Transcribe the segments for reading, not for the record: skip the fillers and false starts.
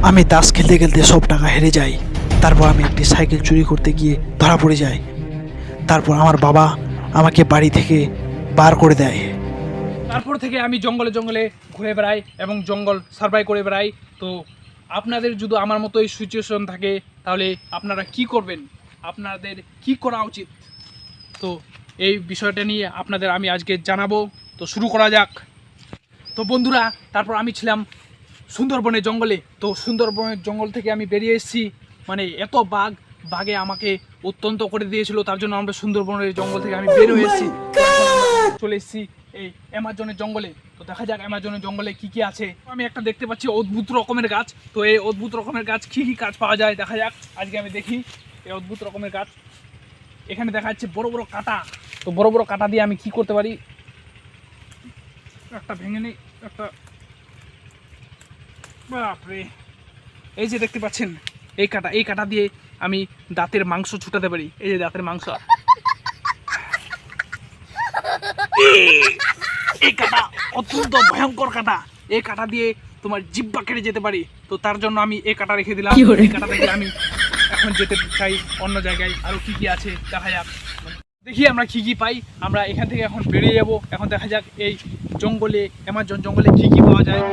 আমি তাস খেলতে খেলতে সব টাকা হেরে যাই। তারপর আমি একটি সাইকেল চুরি করতে গিয়ে ধরা পড়ে যাই। তারপর আমার বাবা আমাকে বাড়ি থেকে বার করে দেয়। তারপর থেকে আমি জঙ্গলে জঙ্গলে ঘুরে বেড়াই এবং জঙ্গল সার্ভাই করে বেড়াই। তো আপনাদের যদি আমার মতো এই সিচুয়েশন থাকে তাহলে আপনারা কি করবেন, আপনাদের কি করা উচিত, তো এই বিষয়টা নিয়ে আপনাদের আমি আজকে জানাবো। তো শুরু করা যাক। তো বন্ধুরা, তারপর আমি ছিলাম সুন্দরবনের জঙ্গলে। তো সুন্দরবনের জঙ্গল থেকে আমি বেরিয়ে এসেছি, মানে এত বাঘে আমাকে অত্যন্ত করে দিয়েছিল। তার জন্য আমরা সুন্দরবনের জঙ্গল থেকে আমি বের হয়ে এসেছি, চলে এসেছি এই অ্যামাজনের জঙ্গলে। তো দেখা যাক অ্যামাজনের জঙ্গলে কি কি আছে। আমি একটা দেখতে পাচ্ছি অদ্ভুত রকমের গাছ। তো এই অদ্ভুত রকমের গাছ কি কি গাছ পাওয়া যায় দেখা যাক। আজকে আমি দেখি এই অদ্ভুত রকমের গাছ। এখানে দেখা যাচ্ছে বড় বড় কাঁটা। তো বড় বড় কাঁটা দিয়ে আমি কি করতে পারি, একটা ভেঙে নেই একটা। বাপরে, এই যে দেখতে পাচ্ছেন এই কাঁটা দিয়ে আমি দাঁতের মাংস ছুটাতে পারি। এই যে দাঁতের মাংস, এই কাঁটা অত্যন্ত ভয়ঙ্কর কাঁটা। এই কাঁটা দিয়ে তোমার জিহ্বা কেটে যেতে পারি। তো তার জন্য আমি এই কাঁটা রেখে দিলাম। এই কাঁটা থেকে আমি এখন যেতে চাই অন্য জায়গায়। আরো কি কি আছে দেখা যাক, দেখি আমরা কি কি পাই। আমরা এখান থেকে এখন বেরিয়ে যাব। এখন দেখা যাক এই জঙ্গলে, অ্যামাজন জঙ্গলে কি কি পাওয়া যায়।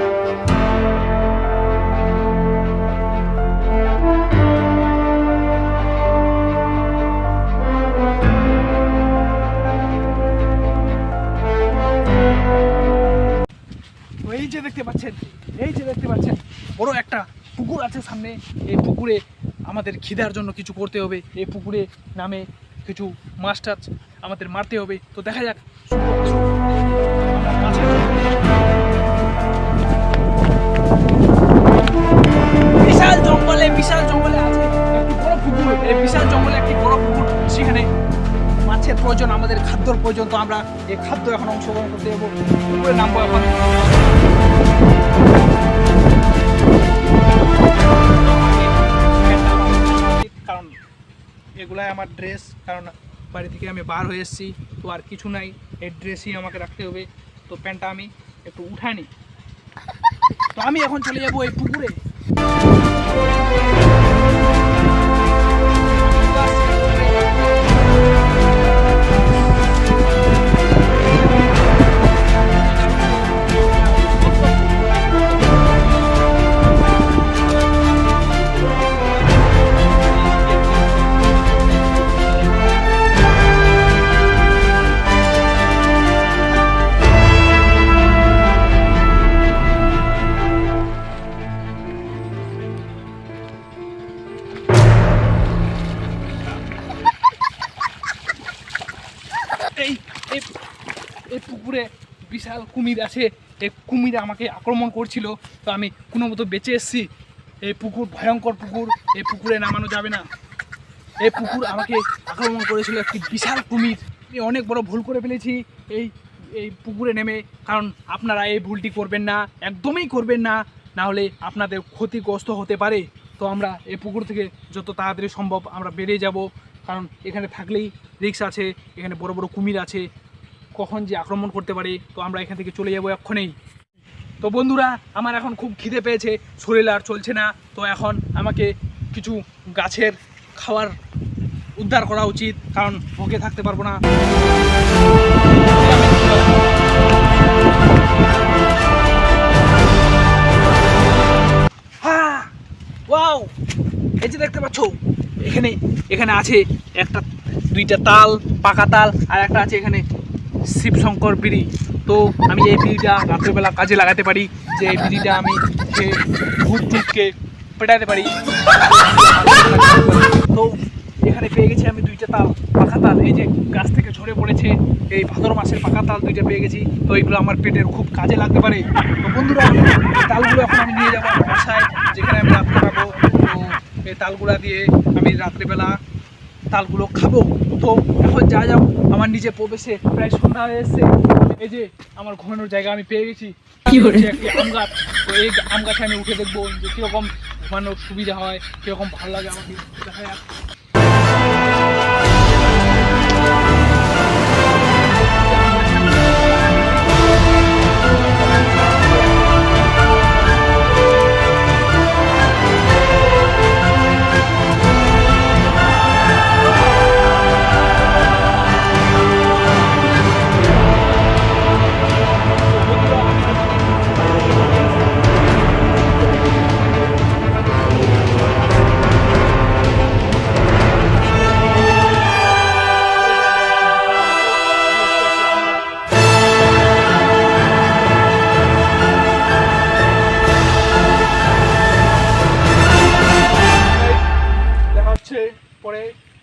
এই যে দেখতে পাচ্ছেন বড় একটা পুকুর আছে সামনে। এই পুকুরে আমাদের খিদার জন্য কিছু করতে হবে। এই পুকুরে নামে কিছু মাছ টাছ আমাদের মারতে হবে। তো দেখা যাক। বিশাল জঙ্গলে আছে একটি বড় পুকুর। এই বিশাল জঙ্গলে একটি বড় পুকুর, সেখানে মাছের প্রয়োজন, আমাদের খাদ্যর প্রয়োজন। তো আমরা এই খাদ্য এখন অংশগ্রহণ করতে যাবো। পুকুরে নামবো এখন। কারণ এগুলাই আমার ড্রেস, কারণ বাড়ি থেকে আমি বার হয়ে এসেছি। তো আর কিছু নাই, এই ড্রেসই আমাকে রাখতে হবে। তো প্যান্টটা আমি একটু উঠাইনি। তো আমি এখন চলে যাবো এই পুকুরে। এই পুকুরে বিশাল কুমির আছে। এই কুমির আমাকে আক্রমণ করছিল। তো আমি কোনো মতো বেঁচে এসেছি। এই পুকুর ভয়ঙ্কর পুকুর, এই পুকুরে নামানো যাবে না। এই পুকুর আমাকে আক্রমণ করেছিল একটি বিশাল কুমির। আমি অনেক বড় ভুল করে ফেলেছি এই পুকুরে নেমে। কারণ আপনারা এই ভুলটি করবেন না, একদমই করবেন না, না হলে আপনাদের ক্ষতিগ্রস্ত হতে পারে। তো আমরা এই পুকুর থেকে যত তাড়াতাড়ি সম্ভব আমরা বেরিয়ে যাব। কারণ এখানে থাকলেই রিস্ক আছে, এখানে বড় বড় কুমির আছে, কখন যে আক্রমণ করতে পারে। তো আমরা এখান থেকে চলে যাবো এক্ষুনি। তো বন্ধুরা, আমার এখন খুব খিদে পেয়েছে, শরীর আর চলছে না। তো এখন আমাকে কিছু গাছের খাবার উদ্ধার করা উচিত, কারণ ভোগে থাকতে পারবো না। হ্যাঁ, ওয়াও, এই যে দেখতে পাচ্ছ এখানে আছে দুইটা তাল, পাকা তাল, আর একটা আছে এখানে শিবশঙ্কর বিড়ি। তো আমি এই বিড়িটা রাত্রেবেলা কাজে লাগাতে পারি, যে এই বিড়িটা আমি ভূত টুতকে পেটাতে পারি। তো এখানে পেয়ে গেছি আমি দুইটা তাল, পাকা তাল, এই যে গাছ থেকে ঝরে পড়েছে, এই ভাদ্র মাসের পাকা তাল দুইটা পেয়ে গেছি। তো এইগুলো আমার পেটের খুব কাজে লাগতে পারে। তো বন্ধুরা, তালগুলো এখন আমি নিয়ে যাবো আমার বাসায়, যেখানে আমি রাত্রে খাবো। তো এই তালগুলা দিয়ে আমি রাত্রেবেলা তালগুলো খাবো। তো এখন যা যাও, আমার নিজে প্রবেশে প্রায় সন্ধ্যা হয়ে এসছে। এই যে আমার ঘুমানোর জায়গা আমি পেয়ে গেছি, একটি আম গাছ। তো এই আম গাছে আমি উঠে দেখবো যে কীরকম ঘুমানোর সুবিধা হয়, কীরকম ভালো লাগে আমাকে। দেখা যাক।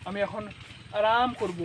আমি এখন আরাম করব।